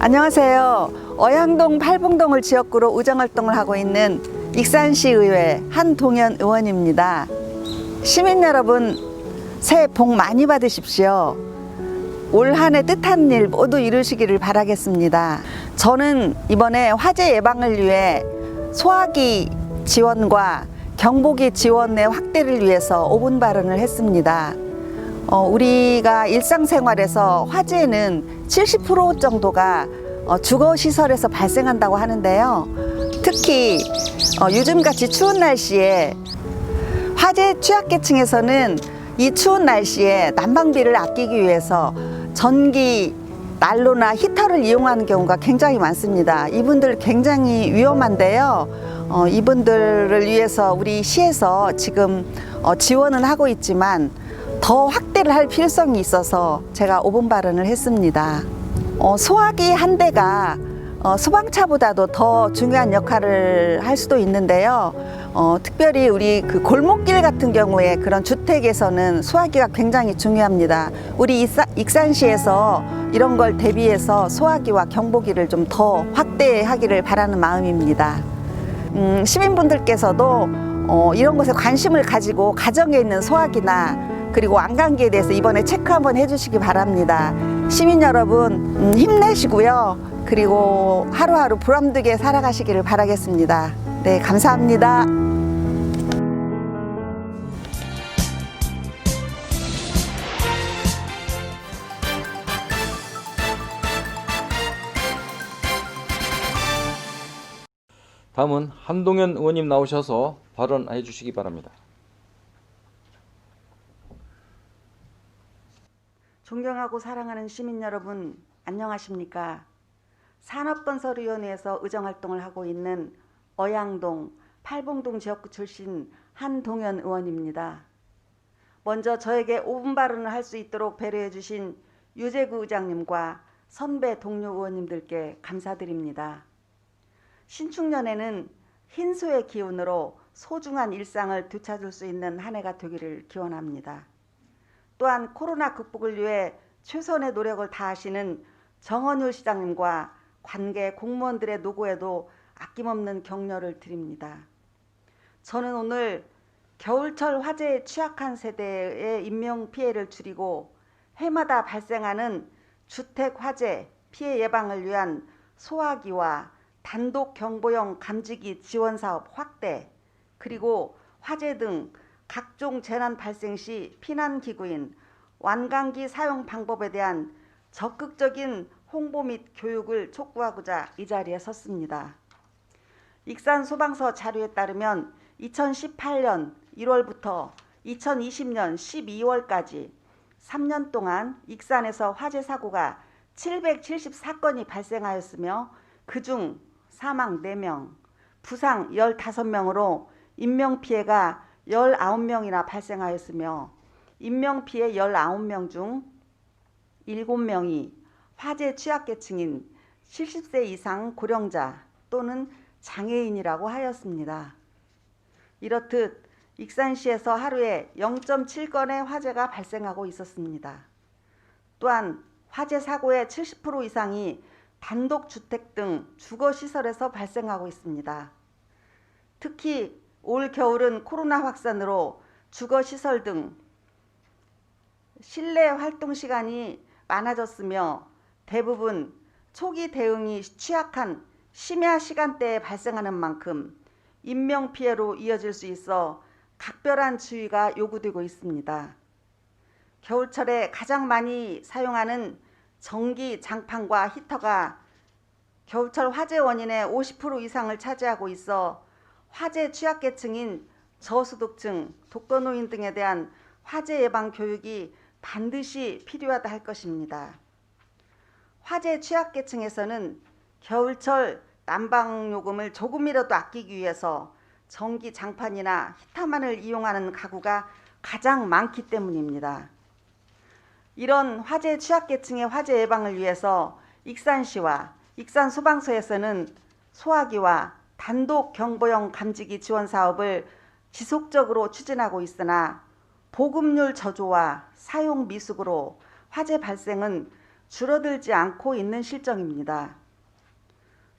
안녕하세요. 어양동 팔봉동을 지역구로 의정활동을 하고 있는 익산시의회 한동현 의원입니다. 시민 여러분, 새해 복 많이 받으십시오. 올 한 해 뜻한 일 모두 이루시기를 바라겠습니다. 저는 이번에 화재 예방을 위해 소화기 지원과 경보기 지원의 확대를 위해서 5분 발언을 했습니다. 우리가 일상생활에서 화재는 70% 정도가 주거시설에서 발생한다고 하는데요. 특히 요즘같이 추운 날씨에 화재 취약계층에서는 이 추운 날씨에 난방비를 아끼기 위해서 전기 난로나 히터를 이용하는 경우가 굉장히 많습니다. 이분들 굉장히 위험한데요. 이분들을 위해서 우리 시에서 지금 지원은 하고 있지만 더 확대를 할 필요성이 있어서 제가 5분 발언을 했습니다. 소화기 한 대가 소방차보다도 더 중요한 역할을 할 수도 있는데요. 특별히 우리 그 골목길 같은 경우에 그런 주택에서는 소화기가 굉장히 중요합니다. 우리 익산시에서 이런 걸 대비해서 소화기와 경보기를 좀 더 확대하기를 바라는 마음입니다. 시민분들께서도 이런 것에 관심을 가지고 가정에 있는 소화기나 그리고 안감기에 대해서 이번에 체크 한번 해주시기 바랍니다. 시민 여러분 힘내시고요. 그리고 하루하루 보람되게 살아가시기를 바라겠습니다. 네, 감사합니다. 다음은 한동현 의원님 나오셔서 발언해 주시기 바랍니다. 존경하고 사랑하는 시민 여러분, 안녕하십니까? 산업건설위원회에서 의정활동을 하고 있는 어양동, 팔봉동 지역구 출신 한동현 의원입니다. 먼저 저에게 5분 발언을 할 수 있도록 배려해 주신 유재구 의장님과 선배 동료 의원님들께 감사드립니다. 신축년에는 흰소의 기운으로 소중한 일상을 되찾을 수 있는 한 해가 되기를 기원합니다. 또한 코로나 극복을 위해 최선의 노력을 다하시는 정원율 시장님과 관계 공무원들의 노고에도 아낌없는 격려를 드립니다. 저는 오늘 겨울철 화재에 취약한 세대의 인명피해를 줄이고 해마다 발생하는 주택 화재 피해 예방을 위한 소화기와 단독 경보형 감지기 지원 사업 확대, 그리고 화재 등 각종 재난 발생 시 피난기구인 완강기 사용 방법에 대한 적극적인 홍보 및 교육을 촉구하고자 이 자리에 섰습니다. 익산소방서 자료에 따르면 2018년 1월부터 2020년 12월까지 3년 동안 익산에서 화재 사고가 774건이 발생하였으며 그중 사망 4명, 부상 15명으로 인명피해가 19명이나 발생하였으며 인명피해 19명 중 7명이 화재 취약계층인 70세 이상 고령자 또는 장애인이라고 하였습니다. 이렇듯 익산시에서 하루에 0.7건의 화재가 발생하고 있었습니다. 또한 화재 사고의 70% 이상이 단독주택 등 주거시설에서 발생하고 있습니다. 특히 올 겨울은 코로나 확산으로 주거시설 등 실내 활동 시간이 많아졌으며 대부분 초기 대응이 취약한 심야 시간대에 발생하는 만큼 인명피해로 이어질 수 있어 각별한 주의가 요구되고 있습니다. 겨울철에 가장 많이 사용하는 전기 장판과 히터가 겨울철 화재 원인의 50% 이상을 차지하고 있어 화재 취약계층인 저소득층, 독거노인 등에 대한 화재 예방 교육이 반드시 필요하다 할 것입니다. 화재 취약계층에서는 겨울철 난방요금을 조금이라도 아끼기 위해서 전기 장판이나 히터만을 이용하는 가구가 가장 많기 때문입니다. 이런 화재 취약계층의 화재 예방을 위해서 익산시와 익산소방서에서는 소화기와 단독 경보형 감지기 지원 사업을 지속적으로 추진하고 있으나 보급률 저조와 사용 미숙으로 화재 발생은 줄어들지 않고 있는 실정입니다.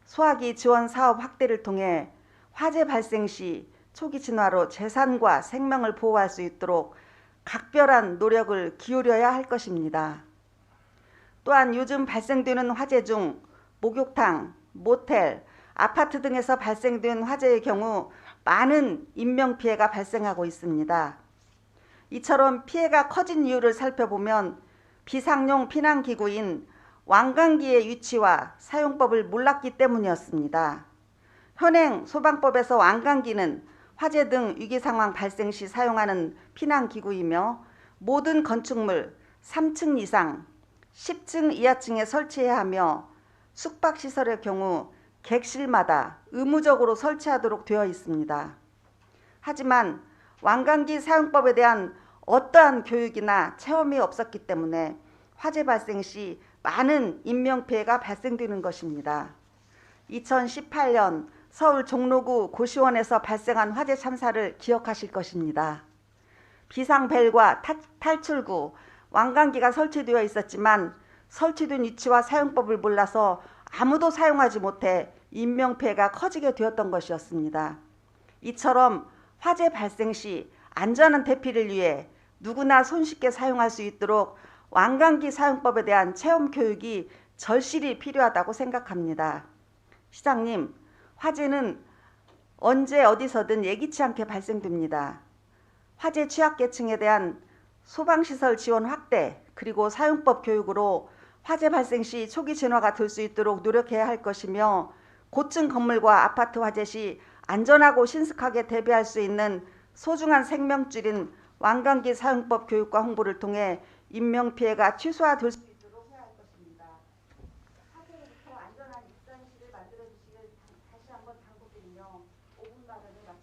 소화기 지원 사업 확대를 통해 화재 발생 시 초기 진화로 재산과 생명을 보호할 수 있도록 각별한 노력을 기울여야 할 것입니다. 또한 요즘 발생되는 화재 중 목욕탕, 모텔, 아파트 등에서 발생된 화재의 경우 많은 인명피해가 발생하고 있습니다. 이처럼 피해가 커진 이유를 살펴보면 비상용 피난기구인 왕강기의 위치와 사용법을 몰랐기 때문이었습니다. 현행 소방법에서 왕강기는 화재 등 위기상황 발생 시 사용하는 피난기구이며 모든 건축물 3층 이상 10층 이하층에 설치해야 하며 숙박시설의 경우 객실마다 의무적으로 설치하도록 되어 있습니다. 하지만 왕강기 사용법에 대한 어떠한 교육이나 체험이 없었기 때문에 화재 발생 시 많은 인명피해가 발생되는 것입니다. 2018년 서울 종로구 고시원에서 발생한 화재 참사를 기억하실 것입니다. 비상벨과 탈출구, 왕강기가 설치되어 있었지만 설치된 위치와 사용법을 몰라서 아무도 사용하지 못해 인명피해가 커지게 되었던 것이었습니다. 이처럼 화재 발생 시 안전한 대피를 위해 누구나 손쉽게 사용할 수 있도록 왕강기 사용법에 대한 체험 교육이 절실히 필요하다고 생각합니다. 시장님, 화재는 언제 어디서든 예기치 않게 발생됩니다. 화재 취약계층에 대한 소방시설 지원 확대 그리고 사용법 교육으로 화재 발생 시 초기 진화가 될 수 있도록 노력해야 할 것이며 고층 건물과 아파트 화재 시 안전하고 신속하게 대비할 수 있는 소중한 생명줄인 왕강기 사용법 교육과 홍보를 통해 인명피해가 최소화될 수 있도록 해야 할 것입니다. 화재로부터 안전한 입산시를 만들어주시길 다시 한번 당부드리며 5분 발언을 마치겠습니다.